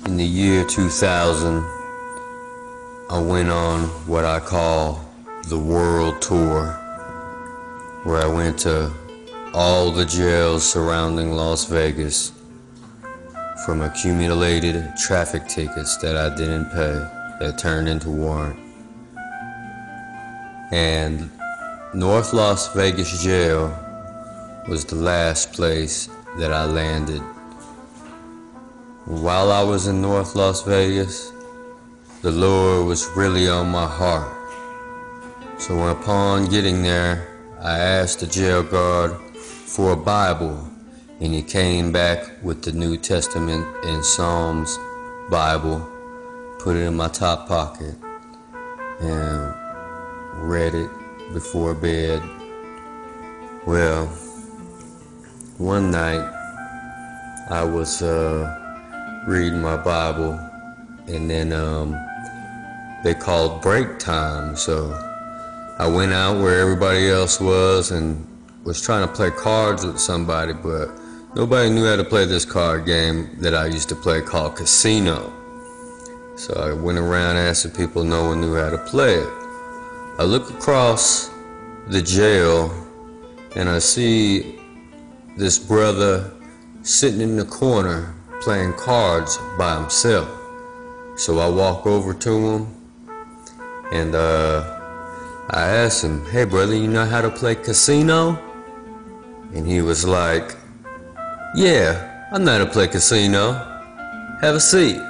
In the year 2000, I went on what I call the world tour, where I went to all the jails surrounding Las Vegas from accumulated traffic tickets that I didn't pay that turned into warrant. And North Las Vegas jail was the last place that I landed. While I was in North Las Vegas, the Lord was really on my heart. So upon getting there, I asked the jail guard for a Bible, and he came back with the New Testament and Psalms Bible, put it in my top pocket, and read it before bed. Well, one night I was reading my Bible, and then they called break time, so I went out where everybody else was and was trying to play cards with somebody, but nobody knew how to play this card game that I used to play called Casino. So I went around asking people, no one knew how to play it. I look across the jail and I see this brother sitting in the corner playing cards by himself. So I walk over to him and I asked him, hey brother, you know how to play casino? And he was like, yeah, I know how to play casino. Have a seat.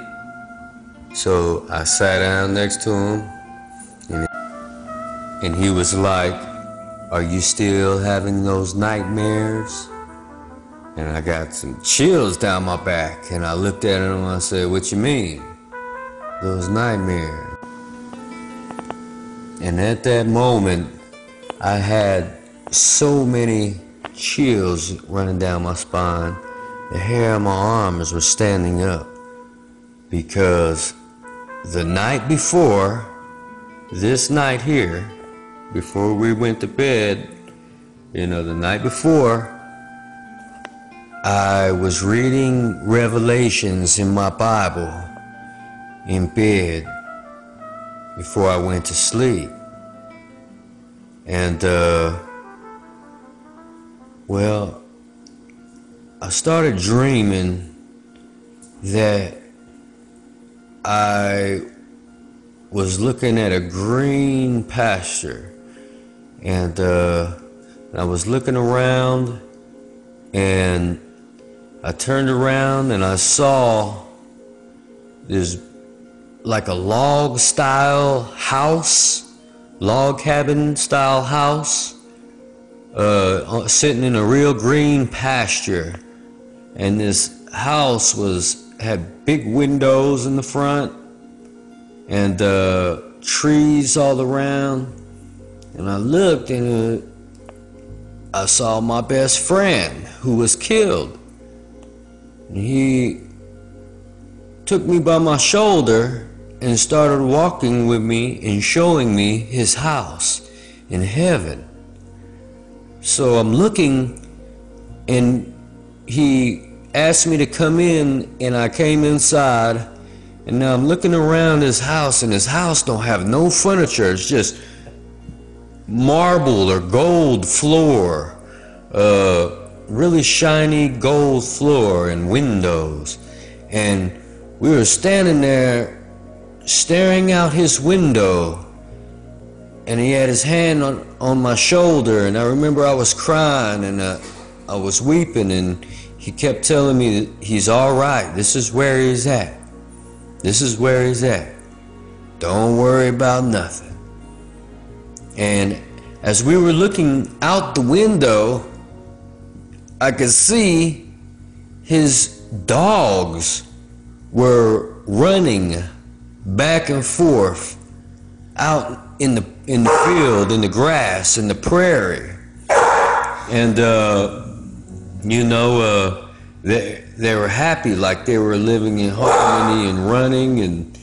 So I sat down next to him and he was like, are you still having those nightmares? And I got some chills down my back, and I looked at him and I said, what you mean? Those nightmares. And at that moment, I had so many chills running down my spine. The hair on my arms was standing up, because the night before, this night here, before we went to bed, the night before, I was reading Revelations in my Bible in bed before I went to sleep. And, well, I started dreaming that I was looking at a green pasture, and I was looking around, and I turned around and I saw this like a log cabin style house, sitting in a real green pasture. And this house had big windows in the front and trees all around. And I looked, and I saw my best friend who was killed. And he took me by my shoulder and started walking with me and showing me his house in heaven. So I'm looking, and he asked me to come in, and I came inside, and now I'm looking around his house, and his house don't have no furniture. It's just marble or gold floor, really shiny gold floor and windows. And we were standing there staring out his window, and he had his hand on my shoulder, and I remember I was crying, and I was weeping, and he kept telling me that he's all right. This is where he's at. This is where he's at. Don't worry about nothing. And as we were looking out the window, I could see his dogs were running back and forth out in the field, in the grass, in the prairie. And they were happy, like they were living in harmony and running, and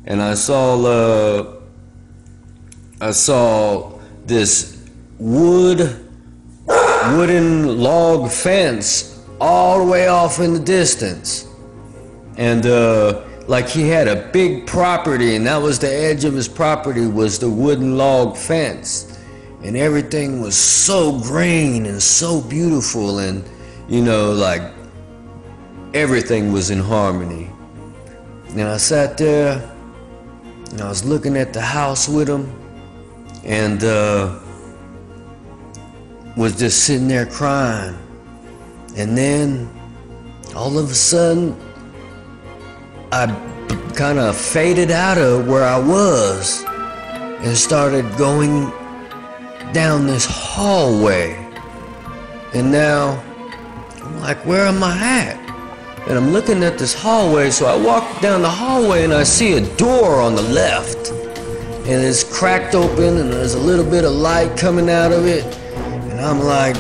and I saw this wooden log fence all the way off in the distance, and like he had a big property, and that was the edge of his property, was the wooden log fence, and everything was so green and so beautiful, and like everything was in harmony. And I sat there and I was looking at the house with him, and was just sitting there crying. And then all of a sudden I kind of faded out of where I was and started going down this hallway. And now I'm like, where am I at? And I'm looking at this hallway, so I walk down the hallway and I see a door on the left, and it's cracked open and there's a little bit of light coming out of it, and I'm like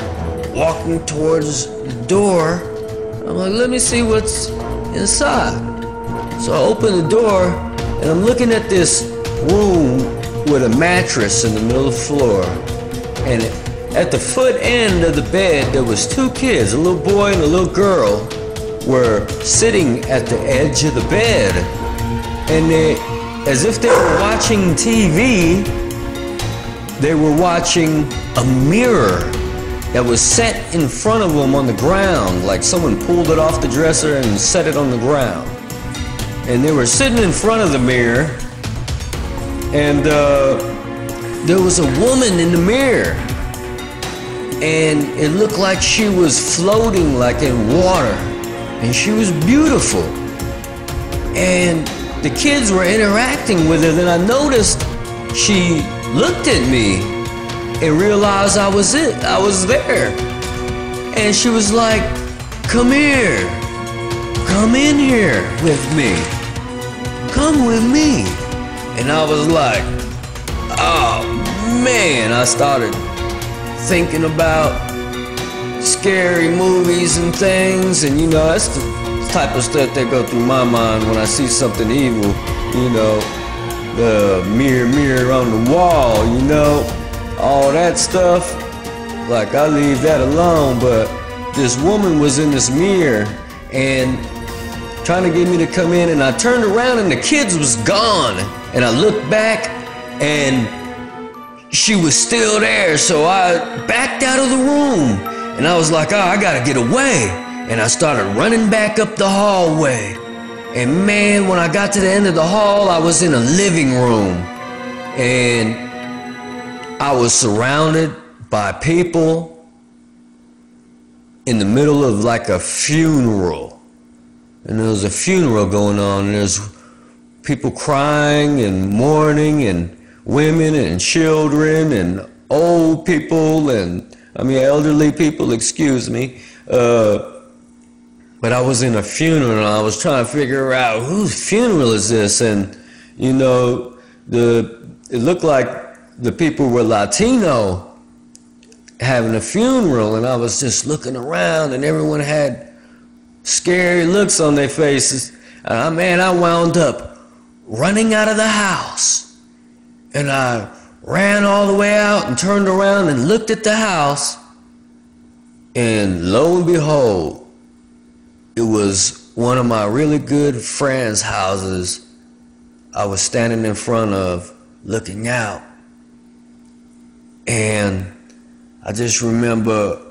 walking towards the door. I'm like, let me see what's inside. So I open the door, and I'm looking at this room with a mattress in the middle of the floor, and at the foot end of the bed there was two kids, a little boy and a little girl, were sitting at the edge of the bed, and they, as if they were watching TV, they were watching a mirror that was set in front of them on the ground, like someone pulled it off the dresser and set it on the ground. And they were sitting in front of the mirror, and there was a woman in the mirror, and it looked like she was floating like in water, and she was beautiful. And the kids were interacting with her, then I noticed she looked at me and realized I was there. And she was like, come here, come in here with me, come with me. And I was like, oh man, I started thinking about scary movies and things, and that's the type of stuff that go through my mind when I see something evil, the mirror on the wall, all that stuff. Like, I leave that alone, but this woman was in this mirror and trying to get me to come in, and I turned around and the kids was gone, and I looked back and she was still there. So I backed out of the room and I was like, oh, I gotta get away. And I started running back up the hallway. And man, when I got to the end of the hall, I was in a living room and I was surrounded by people in the middle of like a funeral. And there was a funeral going on, and there's people crying and mourning, and women and children and old people, and elderly people, excuse me. But I was in a funeral and I was trying to figure out whose funeral is this, and you know, it looked like the people were Latino having a funeral, and I was just looking around and everyone had scary looks on their faces. Man, I wound up running out of the house, and I ran all the way out and turned around and looked at the house, and lo and behold, it was one of my really good friends' houses I was standing in front of looking out. And I just remember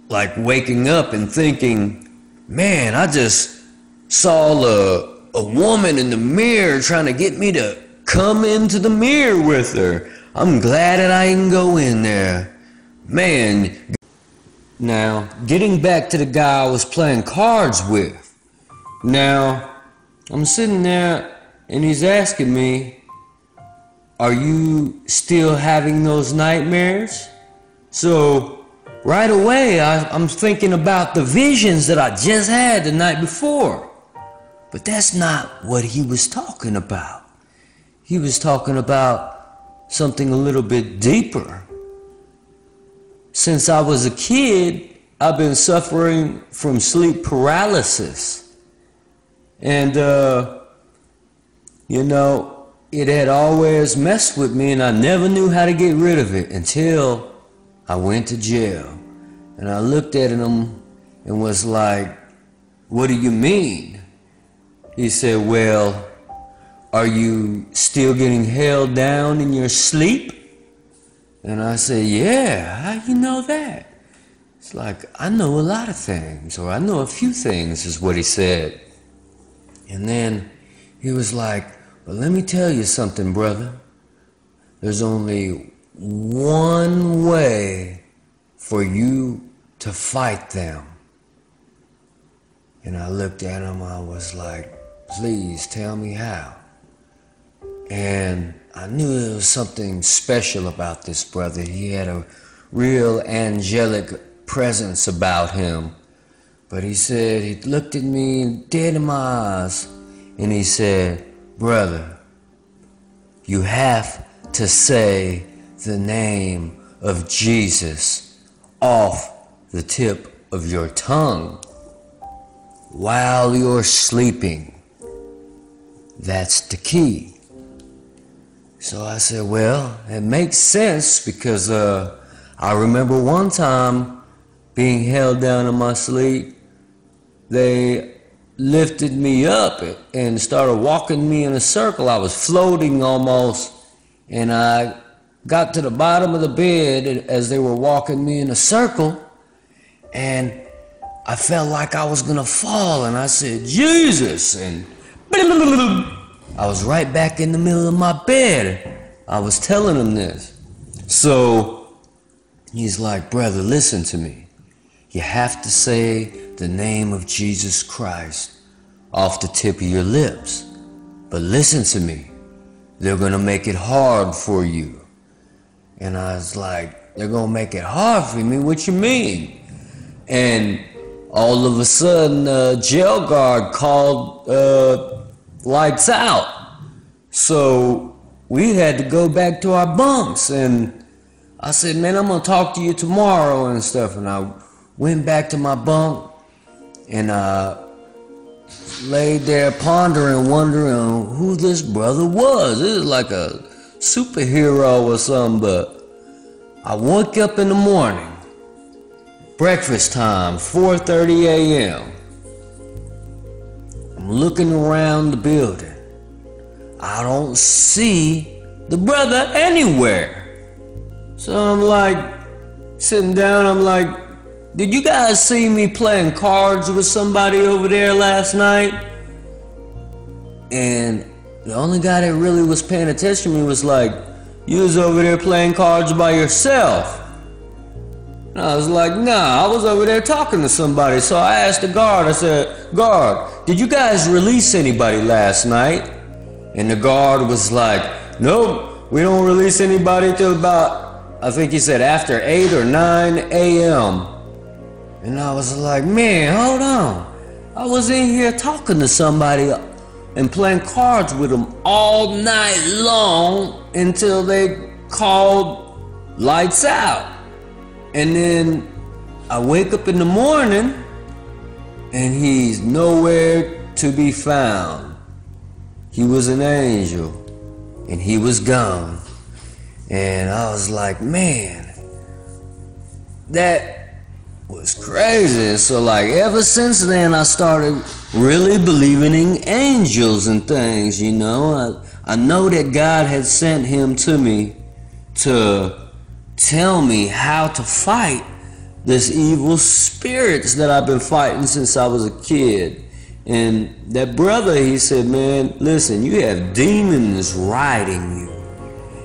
like waking up and thinking, man, I just saw a woman in the mirror trying to get me to come into the mirror with her. I'm glad that I didn't go in there. Man. Now, getting back to the guy I was playing cards with. Now, I'm sitting there and he's asking me, are you still having those nightmares? So, right away, I'm thinking about the visions that I just had the night before. But that's not what he was talking about. He was talking about something a little bit deeper. Since I was a kid, I've been suffering from sleep paralysis. And, you know, it had always messed with me, and I never knew how to get rid of it until I went to jail. And I looked at him and was like, what do you mean? He said, well, are you still getting held down in your sleep? And I said, yeah, how you know that? It's like, I know a lot of things, or I know a few things, is what he said. And then he was like, well, let me tell you something, brother. There's only one way for you to fight them. And I looked at him, I was like, please tell me how. And I knew there was something special about this brother. He had a real angelic presence about him. But he said, he looked at me dead in my eyes, and he said, brother, you have to say the name of Jesus off the tip of your tongue while you're sleeping. That's the key. So I said, well, it makes sense, because I remember one time being held down in my sleep. They lifted me up and started walking me in a circle. I was floating almost, and I got to the bottom of the bed as they were walking me in a circle, and I felt like I was gonna fall, and I said, Jesus, and I was right back in the middle of my bed. I was telling him this. So he's like, brother, listen to me. You have to say the name of Jesus Christ off the tip of your lips. But listen to me. They're going to make it hard for you. And I was like, they're going to make it hard for me? What you mean? And all of a sudden, jail guard called lights out. So we had to go back to our bunks, and I said, man, I'm gonna talk to you tomorrow and stuff. And I went back to my bunk, and I laid there pondering, wondering who this brother was. This is like a superhero or something. But I woke up in the morning, breakfast time, 4:30 a.m. I'm looking around the building. I don't see the brother anywhere. So I'm like, sitting down, I'm like, did you guys see me playing cards with somebody over there last night? And the only guy that really was paying attention to me was like, you was over there playing cards by yourself. And I was like, nah, I was over there talking to somebody. So I asked the guard, I said, guard, did you guys release anybody last night? And the guard was like, nope, we don't release anybody till about, I think he said after 8 or 9 a.m. And I was like, man, hold on. I was in here talking to somebody and playing cards with them all night long until they called lights out. And then I wake up in the morning and he's nowhere to be found. He was an angel and he was gone. And I was like, man, that was crazy. And so like ever since then I started really believing in angels and things, you know. I know that God had sent him to me to tell me how to fight this evil spirits that I've been fighting since I was a kid. And that brother, he said, man, listen, you have demons riding you.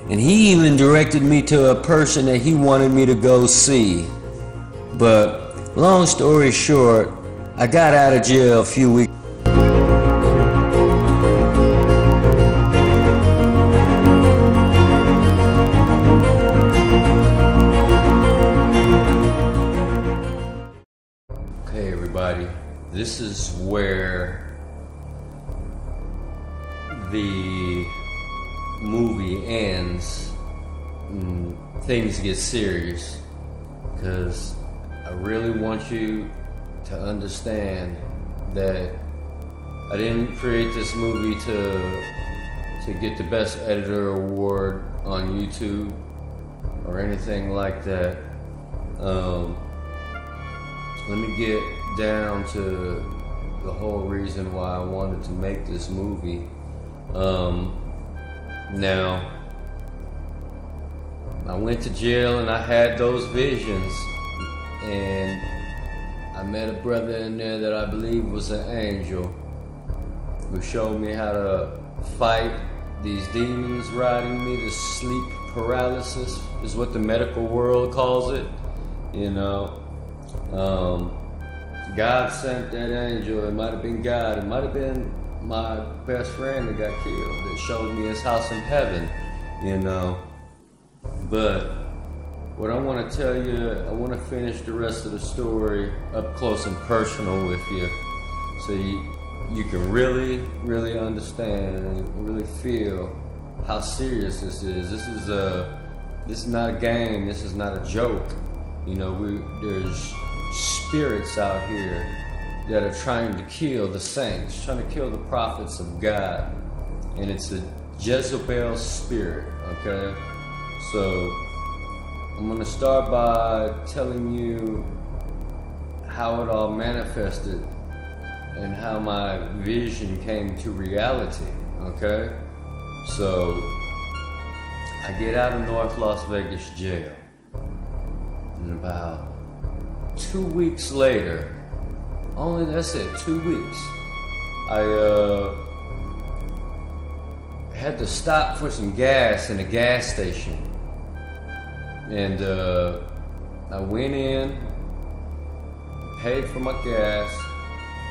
And he even directed me to a person that he wanted me to go see. But long story short, I got out of jail a few weeks. Okay, everybody, this is where the movie ends and things get serious, because I really want you to understand that I didn't create this movie to get the best editor award on YouTube or anything like that. Let me get down to the whole reason why I wanted to make this movie. Now, I went to jail and I had those visions, and I met a brother in there that I believe was an angel who showed me how to fight these demons riding me. The sleep paralysis is what the medical world calls it, you know. God sent that angel. It might have been God, it might have been my best friend that got killed that showed me his house in heaven, you know. But what I want to tell you, I want to finish the rest of the story up close and personal with you, so you can really understand and really feel how serious this is. This is not a game. This is not a joke. You know, there's spirits out here that are trying to kill the saints, trying to kill the prophets of God, and it's a Jezebel spirit. Okay, so I'm going to start by telling you how it all manifested and how my vision came to reality, okay? So, I get out of North Las Vegas jail, and about 2 weeks later, only that's it, 2 weeks, I had to stop for some gas in a gas station. And I went in, paid for my gas,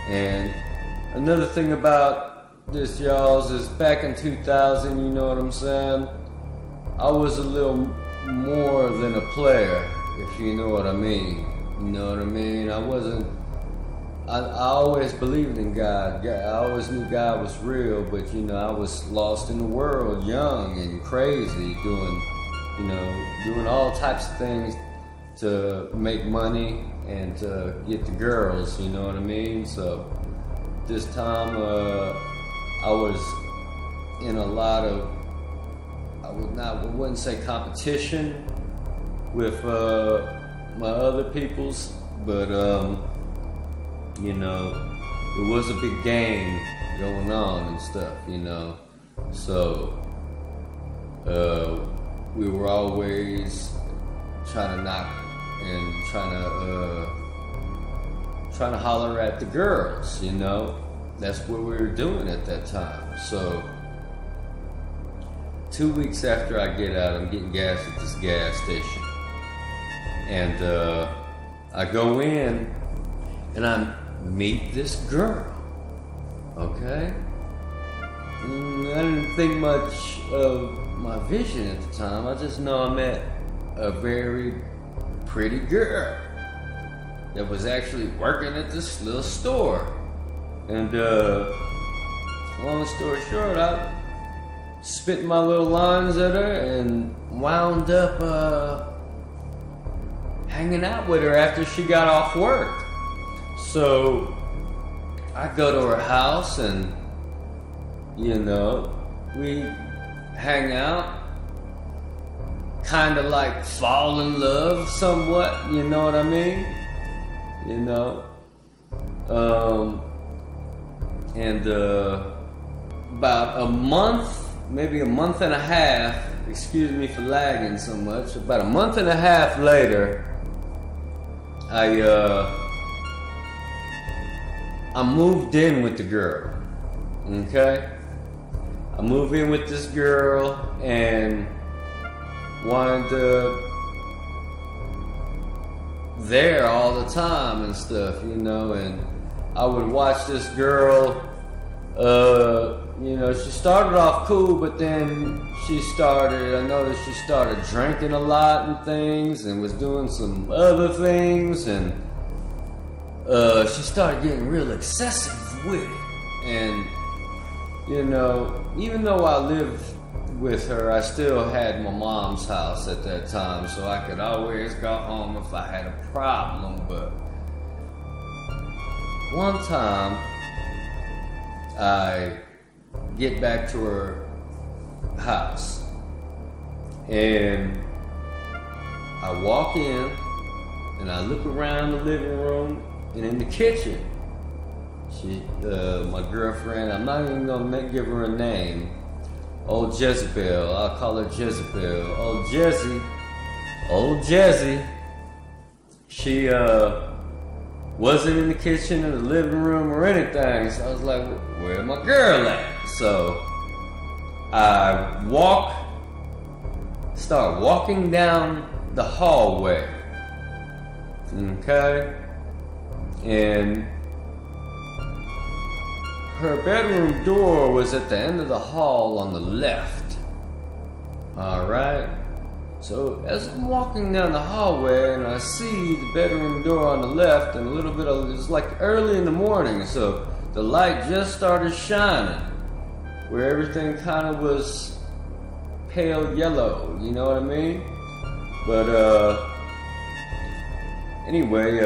and another thing about this, y'all, is back in 2000, you know what I'm saying, I was a little more than a player, if you know what I mean. You know what I mean? I always believed in God. I always knew God was real, but you know, I was lost in the world, young and crazy, doing all types of things to make money and to get the girls, you know what I mean? So this time I was in a lot of, I wouldn't say competition with my other peoples But you know, it was a big game going on and stuff, you know. So we were always trying to knock and trying to holler at the girls, you know. That's what we were doing at that time. So 2 weeks after I get out, I'm getting gas at this gas station, and I go in and I meet this girl. Okay, I didn't think much of my vision at the time. I just know I met a very pretty girl that was actually working at this little store. And long story short, I spit my little lines at her and wound up hanging out with her after she got off work. So I go to her house and, you know, we hang out, kind of like fall in love somewhat, you know what I mean? You know? And about a month, maybe a month and a half, excuse me for lagging so much, about a month and a half later, I moved in with the girl, okay? I moved in with this girl and wanted to there all the time and stuff, you know, and I would watch this girl, you know, she started off cool, but then I noticed she started drinking a lot and things and was doing some other things, and she started getting real excessive with it. And, you know, even though I lived with her, I still had my mom's house at that time, so I could always go home if I had a problem. But one time, I get back to her house, and I walk in, and I look around the living room, and in the kitchen, my girlfriend, I'm not even gonna give her a name, old Jezebel, I'll call her Jezebel, old Jezzy, she wasn't in the kitchen or the living room or anything, so I was like, where's my girl at? So I start walking down the hallway, okay, and her bedroom door was at the end of the hall on the left. Alright? So as I'm walking down the hallway and I see the bedroom door on the left, and a little bit of, it's like early in the morning, so the light just started shining, where everything kind of was pale yellow, you know what I mean? But anyway,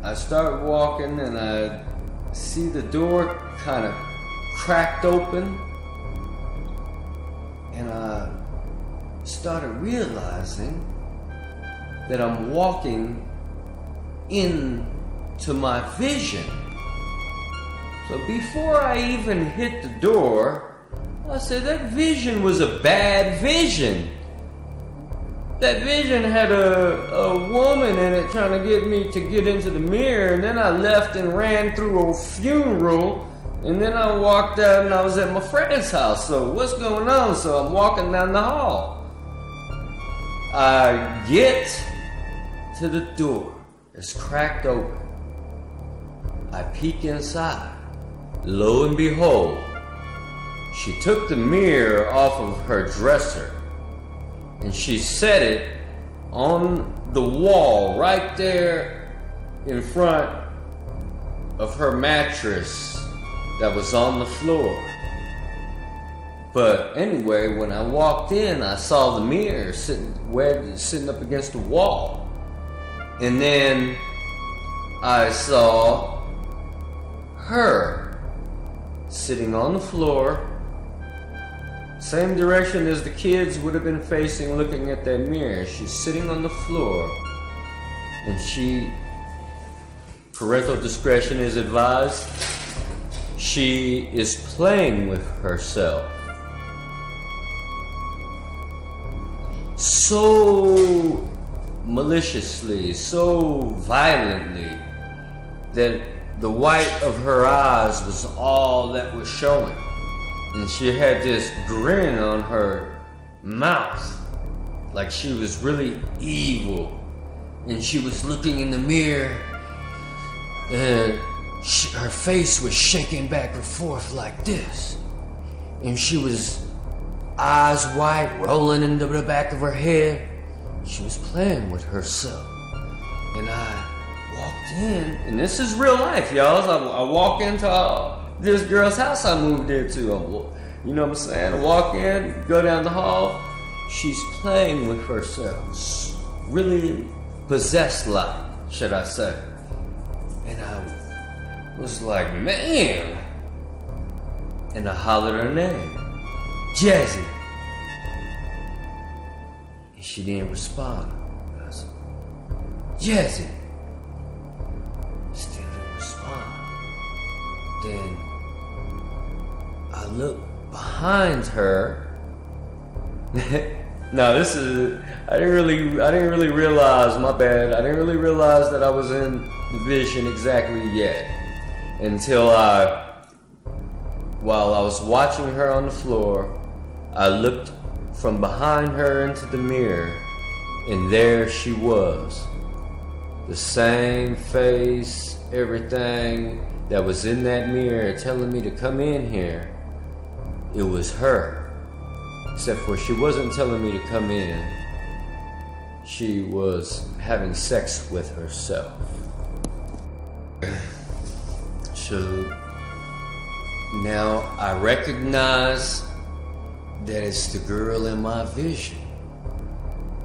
I start walking and I see the door kind of cracked open, and I started realizing that I'm walking into my vision. So before I even hit the door, I said that vision was a bad vision. That vision had a woman in it trying to get me to get into the mirror, and then I left and ran through a funeral, and then I walked out and I was at my friend's house. So what's going on? So I'm walking down the hall. I get to the door. It's cracked open. I peek inside. Lo and behold, she took the mirror off of her dresser and she set it on the wall right there in front of her mattress that was on the floor. But anyway, when I walked in, I saw the mirror sitting up against the wall. And then I saw her sitting on the floor Same direction as the kids would have been facing looking at that mirror. She's sitting on the floor, and she, parental discretion is advised, she is playing with herself. So maliciously, so violently, that the white of her eyes was all that was showing. And she had this grin on her mouth, like she was really evil. And she was looking in the mirror, and her face was shaking back and forth like this. And she was eyes wide, rolling into the back of her head. She was playing with herself. And I walked in, and this is real life, y'all. I walk into this girl's house I moved into. You know what I'm saying? I walk in, go down the hall. She's playing with herself. Really possessed like, should I say. And I was like, man. And I hollered her name. Jazzy. And she didn't respond. I said, Jazzy. Still didn't respond. Then I looked behind her. No, this is, I didn't really realize, my bad. I didn't really realize that I was in the vision exactly yet until while I was watching her on the floor, I looked from behind her into the mirror, and there she was. The same face, everything that was in that mirror telling me to come in here. It was her. Except for she wasn't telling me to come in. She was having sex with herself. So now I recognize that it's the girl in my vision.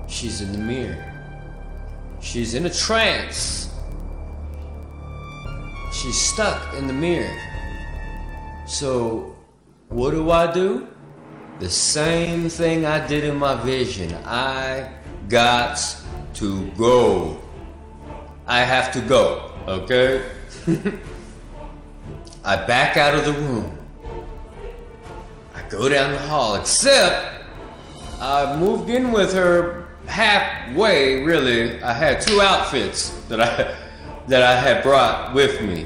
She's in the mirror. She's in a trance. She's stuck in the mirror. So what do? The same thing I did in my vision. I got to go. I have to go, okay? I back out of the room. I go down the hall, except I moved in with her halfway, really. I had 2 outfits that I had brought with me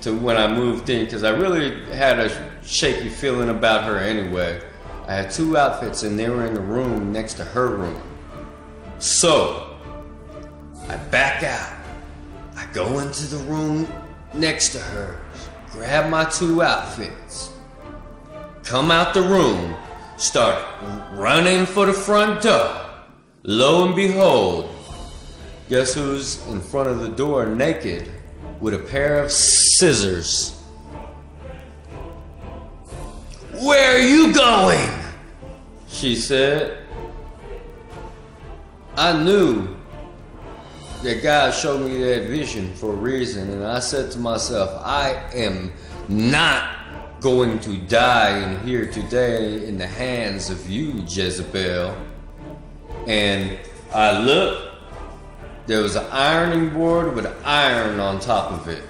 to when I moved in, because I really had a shaky feeling about her anyway. I had 2 outfits, and they were in the room next to her room. So I back out. I go into the room next to her, grab my 2 outfits, come out the room, start running for the front door. Lo and behold, guess who's in front of the door naked with a pair of scissors? "Where are you going?" she said. I knew that God showed me that vision for a reason, and I said to myself, I am not going to die in here today in the hands of you, Jezebel. And I looked, there was an ironing board with an iron on top of it.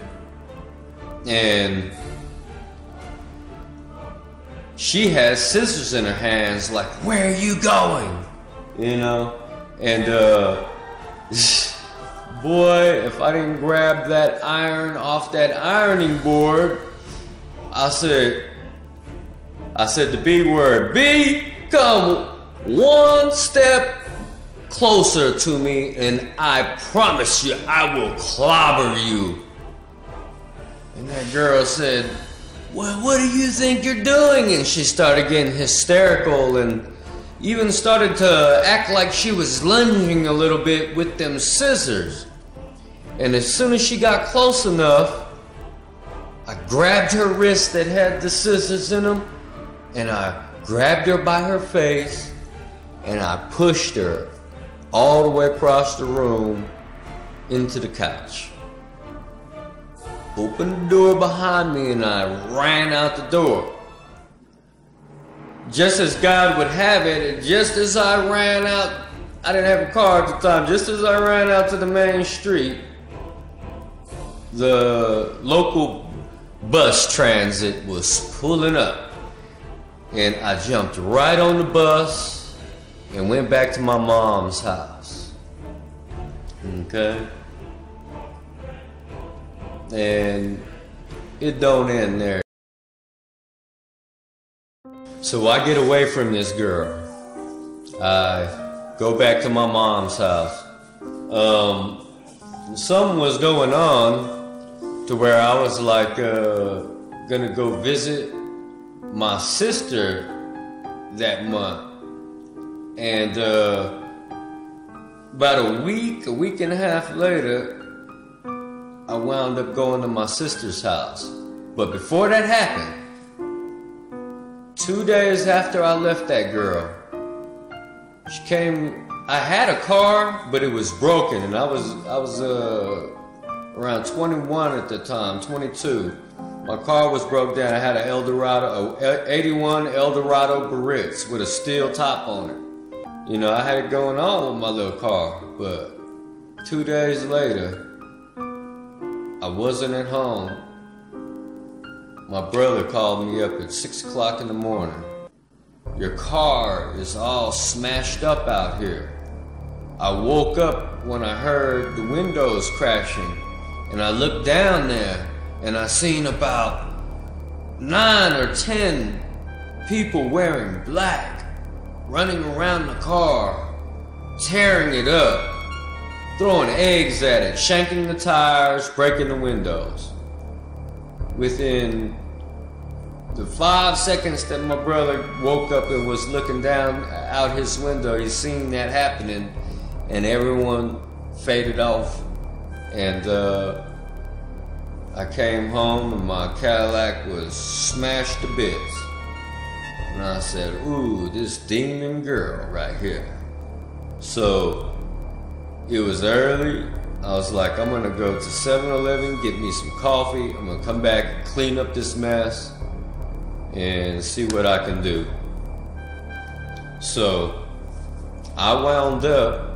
And she has scissors in her hands, like, "Where are you going?" You know? And boy, if I didn't grab that iron off that ironing board, I said the B word. B, come 1 step closer to me, and I promise you I will clobber you. And that girl said, "Well, what do you think you're doing?" And she started getting hysterical and even started to act like she was lunging a little bit with them scissors. And as soon as she got close enough, I grabbed her wrist that had the scissors in them, and I grabbed her by her face, and I pushed her all the way across the room into the couch. Opened the door behind me, and I ran out the door. just as God would have it, just as I ran out, I didn't have a car at the time, just as I ran out to the main street, the local bus transit was pulling up. And I jumped right on the bus and went back to my mom's house. Okay? And it don't end there. So I get away from this girl. I go back to my mom's house. Something was going on to where I was like gonna go visit my sister that month. And about a week and a half later, I wound up going to my sister's house. But before that happened, 2 days after I left that girl, she came. I had a car, but it was broken, and I was around 21 at the time, 22. My car was broke down. I had an Eldorado, 81 Eldorado Baritz with a steel top on it. You know, I had it going on with my little car, but 2 days later, I wasn't at home. My brother called me up at 6 o'clock in the morning. Your car is all smashed up out here. I woke up when I heard the windows crashing, and I looked down there and I seen about 9 or 10 people wearing black, running around the car, tearing it up, throwing eggs at it, shanking the tires, breaking the windows. Within the 5 seconds that my brother woke up and was looking down out his window, he seen that happening, and everyone faded off. And I came home and my Cadillac was smashed to bits. And I said, ooh, this demon girl right here. So it was early. I was like, I'm gonna go to 7-Eleven, get me some coffee. I'm gonna come back and clean up this mess and see what I can do. So I wound up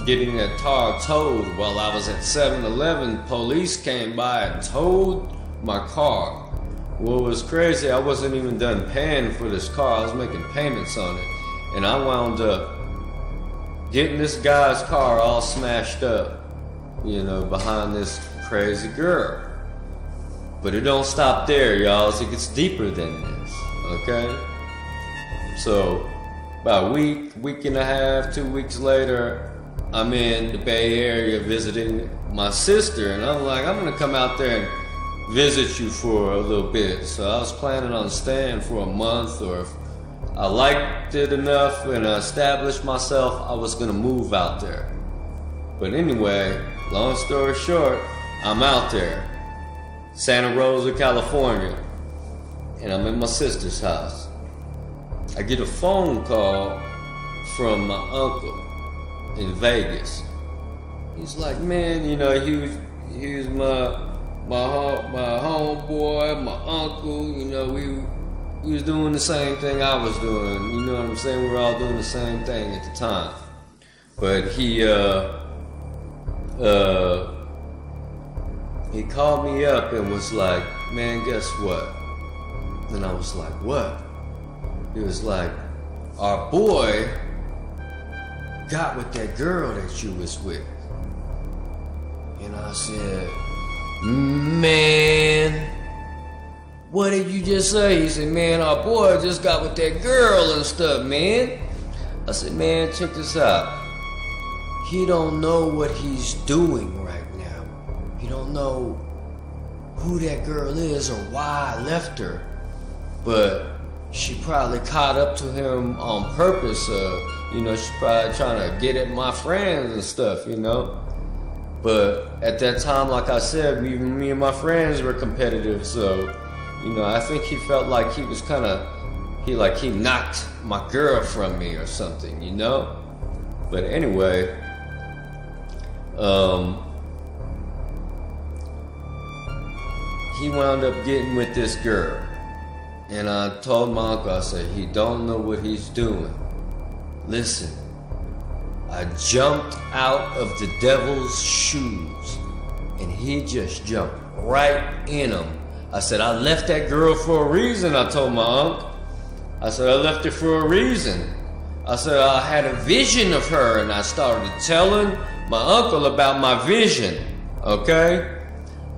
getting that car towed while I was at 7-Eleven. Police came by and towed my car. What was crazy, I wasn't even done paying for this car. I was making payments on it. And I wound up getting this guy's car all smashed up, you know, behind this crazy girl. But it don't stop there, y'all. It gets deeper than this, okay? So about a week and a half, 2 weeks later, I'm in the Bay Area visiting my sister, and I'm like, I'm gonna come out there and visit you for a little bit. So I was planning on staying for a month, or if I liked it enough and I established myself, I was gonna move out there. But anyway, long story short, I'm out there, Santa Rosa, California, and I'm in my sister's house. I get a phone call from my uncle in Vegas. He's like, man, you know, he was my homeboy, my uncle. You know, we was doing the same thing I was doing. You know what I'm saying? We were all doing the same thing at the time. But he called me up and was like, man, guess what? And I was like, what? He was like, our boy got with that girl that you was with. And I said, man, what did you just say? He said, man, our boy just got with that girl and stuff, man. I said, man, check this out. He don't know what he's doing right now. He don't know who that girl is or why I left her. But she probably caught up to him on purpose. You know, she's probably trying to get at my friends and stuff, you know. But at that time, like I said, me and my friends were competitive, so, you know, I think he felt like he was kind of, he knocked my girl from me or something, you know. But anyway, he wound up getting with this girl. And I told my uncle, I said, he don't know what he's doing. Listen, I jumped out of the devil's shoes, and he just jumped right in them. I said, I left that girl for a reason, I told my uncle. I said, I left her for a reason. I said, I had a vision of her, and I started telling my uncle about my vision, okay?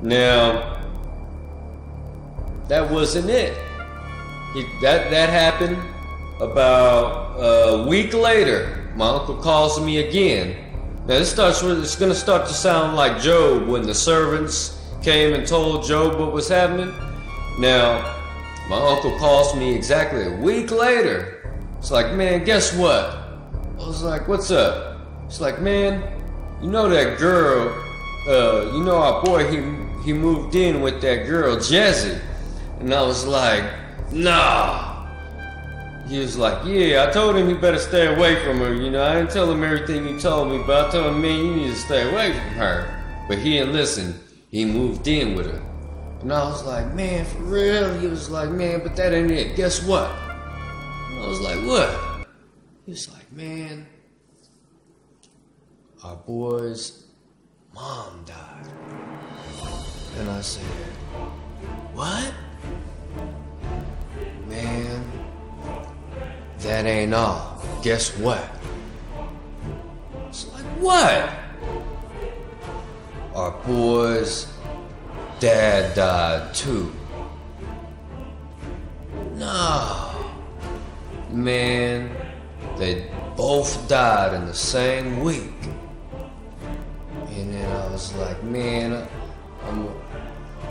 Now, that wasn't it. That happened about a week later. My uncle calls me again. Now, it's going to start to sound like Job when the servants came and told Job what was happening. Now, my uncle calls me exactly a week later. It's like, man, guess what? I was like, what's up? It's like, man, you know that girl, you know our boy, he moved in with that girl, Jesse. And I was like, nah. He was like, yeah, I told him he better stay away from her. You know, I didn't tell him everything he told me, but I told him, man, you need to stay away from her. But he didn't listen. He moved in with her. And I was like, man, for real? He was like, man, but that ain't it. Guess what? I was like, what? He was like, man, our boy's mom died. And I said, what? Man, that ain't all. Guess what? It's like, what? Our boy's dad died too. No. Man, they both died in the same week. And then I was like, man,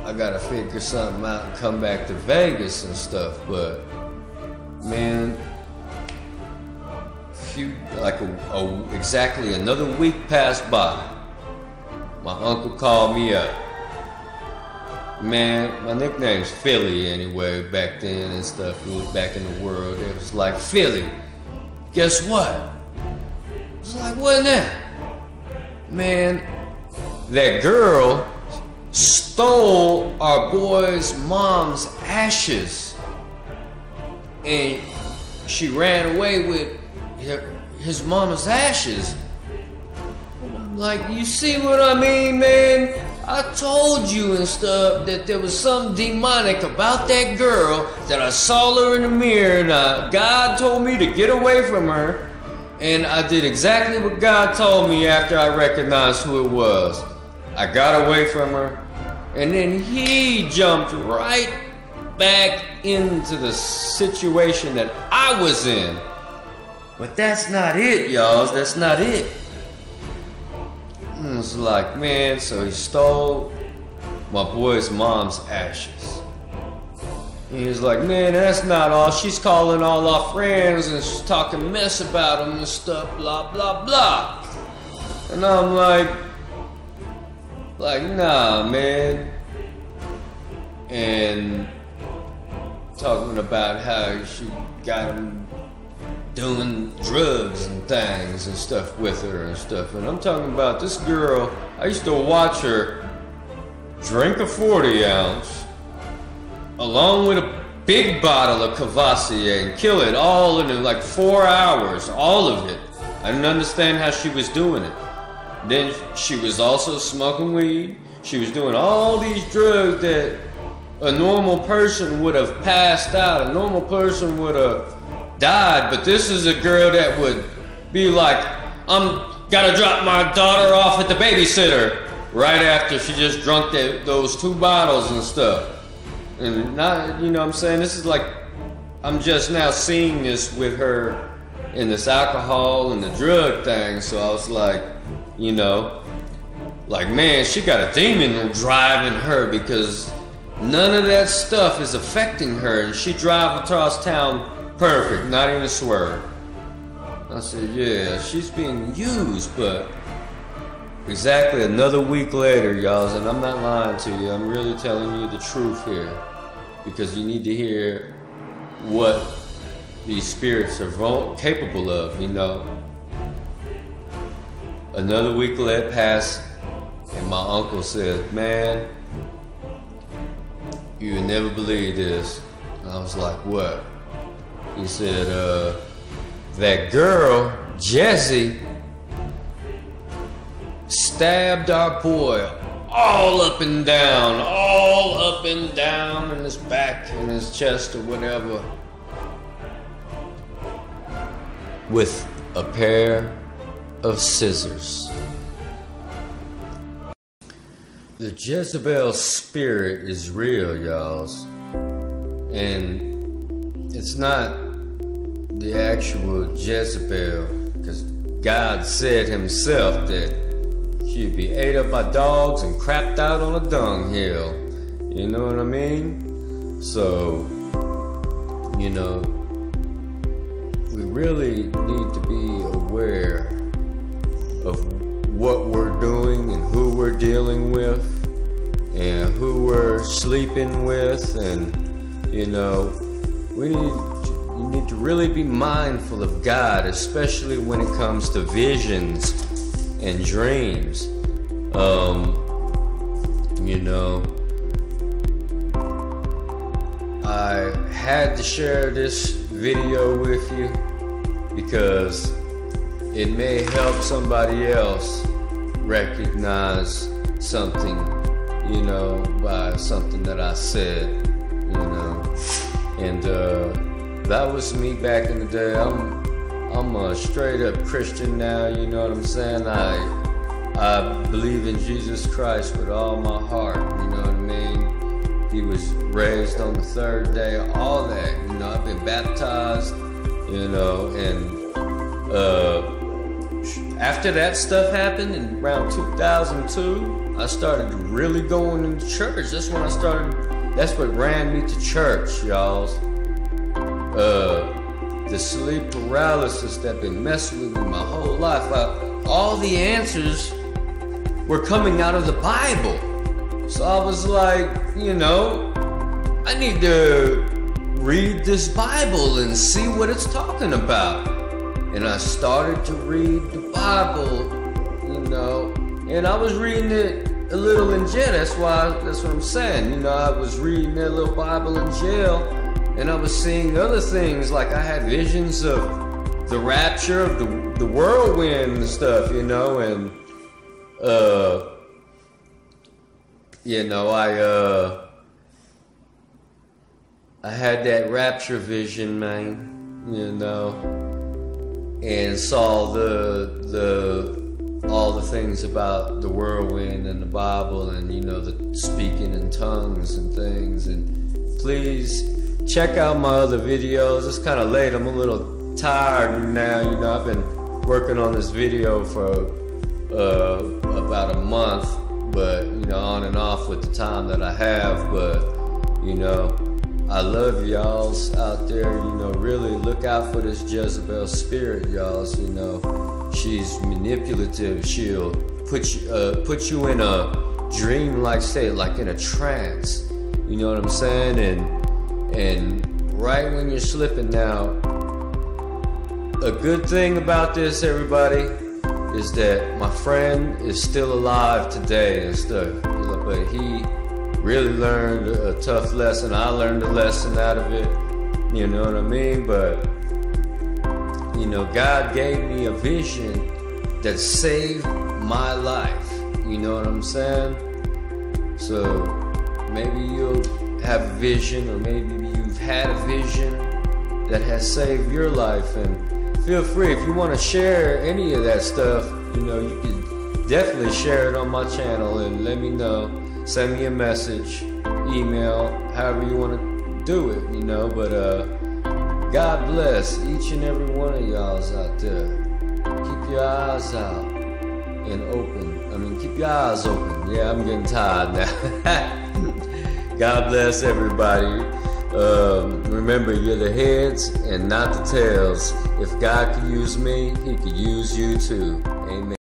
I gotta figure something out and come back to Vegas and stuff. But man, exactly another week passed by. My uncle called me up. Man, my nickname's Philly anyway, back then and stuff. We was back in the world. It was like, Philly, guess what? I was like, what now? Man, that girl stole our boy's mom's ashes. And she ran away with his mama's ashes. And I'm like, you see what I mean, man? I told you and stuff that there was something demonic about that girl, that I saw her in the mirror, and God told me to get away from her, and I did exactly what God told me after I recognized who it was. I got away from her, and then he jumped right back into the situation that I was in. But that's not it, y'all. That's not it. It's like, man, so he stole my boy's mom's ashes. And he was like, man, that's not all. She's calling all our friends and she's talking mess about them and stuff, blah, blah, blah. And I'm like, nah, man. And talking about how she got him doing drugs and things and stuff with her and stuff. And I'm talking about this girl, I used to watch her drink a 40 ounce along with a big bottle of Cavassier and kill it all in like 4 hours, all of it. I didn't understand how she was doing it. Then she was also smoking weed. She was doing all these drugs that a normal person would have passed out. A normal person would have died, but this is a girl that would be like, gotta drop my daughter off at the babysitter right after she just drunk those 2 bottles and stuff. And not, you know what I'm saying, this is like, I'm just now seeing this with her in this alcohol and the drug thing. So I was like, you know, like, man, she got a demon driving her, because none of that stuff is affecting her, and she drive across town perfect, not even a swerve. I said, yeah, she's being used. But exactly another week later, y'all, and I'm not lying to you, I'm really telling you the truth here, because you need to hear what these spirits are capable of, you know. Another week let pass, and my uncle said, man, you would never believe this. I was like, what? He said, that girl, Jessie, stabbed our boy all up and down in his back, in his chest or whatever, with a pair of scissors. The Jezebel spirit is real, y'alls. And it's not the actual Jezebel, because God said himself that she'd be ate up by dogs and crapped out on a dunghill. You know what I mean? So, you know, we really need to be aware of what we're doing and who we're dealing with and who we're sleeping with, and you know, you need to really be mindful of God, especially when it comes to visions and dreams. You know, I had to share this video with you because it may help somebody else recognize something, you know, by something that I said, you know. And that was me back in the day. I'm a straight up Christian now, you know what I'm saying? I believe in Jesus Christ with all my heart, you know what I mean? He was raised on the third day, all that, you know. I've been baptized, you know, and after that stuff happened in around 2002, I started really going into church. That's when that's what ran me to church, y'all. The sleep paralysis that been messing with me my whole life. All the answers were coming out of the Bible. So I was like, you know, I need to read this Bible and see what it's talking about. And I started to read the Bible, you know, and I was reading it a little in jail. That's what I'm saying. You know, I was reading that little Bible in jail, and I was seeing other things, like I had visions of the rapture of the whirlwind and stuff, you know, and you know, I had that rapture vision, man, you know, and saw all the things about the whirlwind and the Bible, and you know, the speaking in tongues and things. And please check out my other videos. It's kind of late. I'm a little tired now. You know, I've been working on this video for about a month, but you know, on and off with the time that I have. But you know, I love y'alls out there. You know, really look out for this Jezebel spirit, y'alls. You know, she's manipulative. She'll put you in a dream-like state, like in a trance. You know what I'm saying? And right when you're slipping now, a good thing about this, everybody, is that my friend is still alive today and stuff. But he really learned a tough lesson. I learned a lesson out of it. You know what I mean? But you know, God gave me a vision that saved my life. You know what I'm saying? So maybe you'll have a vision, or maybe you've had a vision that has saved your life. And feel free, if you want to share any of that stuff, you know, you can definitely share it on my channel and let me know. Send me a message, email, however you want to do it, you know. But God bless each and every one of y'all's out there. Keep your eyes out and open. I mean, keep your eyes open. Yeah, I'm getting tired now. God bless everybody. Remember, you're the heads and not the tails. If God could use me, He could use you too. Amen.